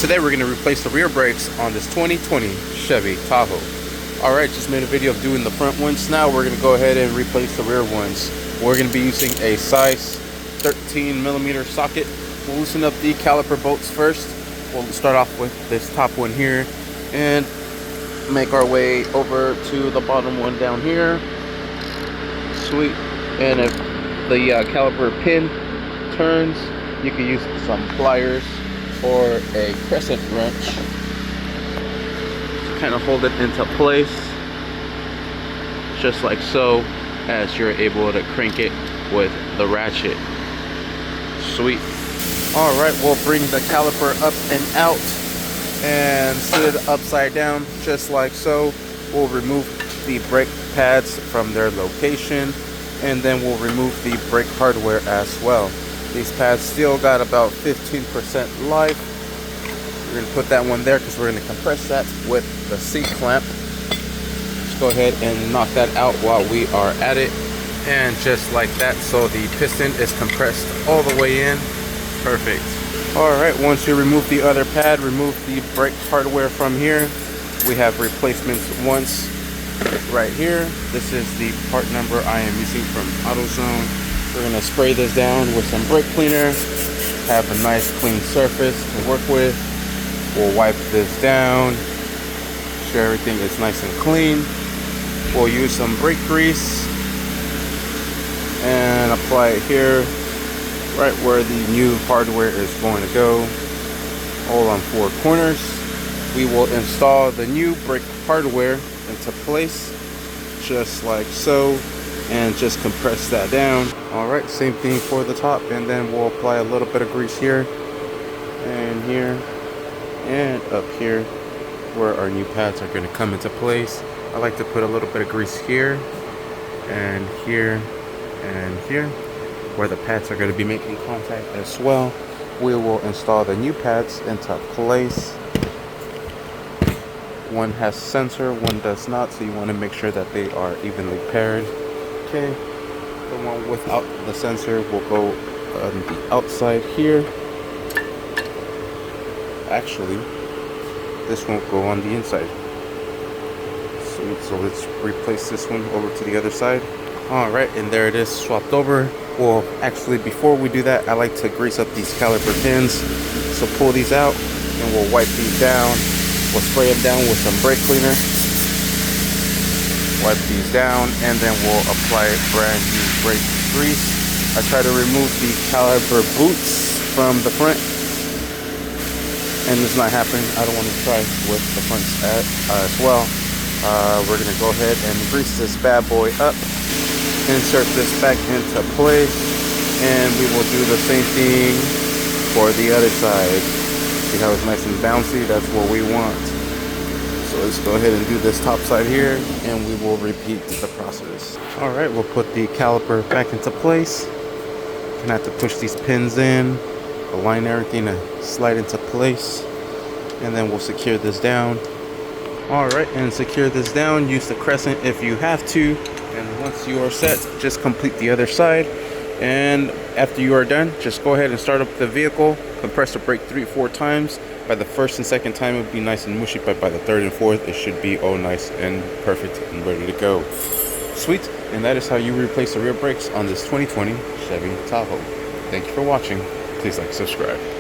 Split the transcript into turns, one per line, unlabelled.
today we're going to replace the rear brakes on this 2020 Chevy Tahoe. Alright, just made a video of doing the front ones. Now we're going to go ahead and replace the rear ones. We're going to be using a size 13mm socket. We'll loosen up the caliper bolts first. We'll start off with this top one here and make our way over to the bottom one down here. Sweet. And if the caliper pin turns, you can use some pliers or a crescent wrench to kind of hold it into place, just like so, as you're able to crank it with the ratchet. Sweet. Alright, we'll bring the caliper up and out and sit it upside down, just like so. We'll remove the brake pads from their location, and then we'll remove the brake hardware as well. These pads still got about 15% life. We're going to put that one there because we're going to compress that with the seat clamp. Just go ahead and knock that out while we are at it. And just like that, so the piston is compressed all the way in. Perfect. Alright, once you remove the other pad, remove the brake hardware from here. We have replacements once right here. This is the part number I am using from AutoZone. We're going to spray this down with some brake cleaner. Have a nice clean surface to work with. We'll wipe this down. Sure everything is nice and clean. We'll use some brake grease and apply it here, right where the new hardware is going to go, all on four corners. We will install the new brake hardware into place, just like so, and just compress that down. Alright, same thing for the top, and then we'll apply a little bit of grease here, and here, and up here, where our new pads are going to come into place. I like to put a little bit of grease here, and here, and here, where the pads are going to be making contact as well. We will install the new pads into place. One has sensor, one does not, so you want to make sure that they are evenly paired. Okay, the one without the sensor will go on the outside here. Actually, this won't go on the inside. So let's replace this one over to the other side. Alright, and there it is, swapped over. Well, actually, before we do that, I like to grease up these caliper pins. So pull these out, and we'll wipe these down. We'll spray them down with some brake cleaner. Wipe these down, and then we'll apply brand new brake grease. I try to remove the caliper boots from the front, and it's not happening. I don't want to try with the fronts as well. We're going to go ahead and grease this bad boy up, insert this back into place, and we will do the same thing for the other side. See how it's nice and bouncy? That's what we want. So let's go ahead and do this top side here, and we will repeat the process. Alright, we'll put the caliper back into place. Gonna have to push these pins in, align everything to slide into place, and then we'll secure this down. Alright, and secure this down. Use the crescent if you have to, and once you are set, just complete the other side. And after you are done, just go ahead and start up the vehicle, compress the brake 3-4 times. By the first and second time, it will be nice and mushy, but by the third and fourth, it should be all nice and perfect and ready to go. Sweet, and that is how you replace the rear brakes on this 2020 Chevy Tahoe. Thank you for watching. Please like and subscribe.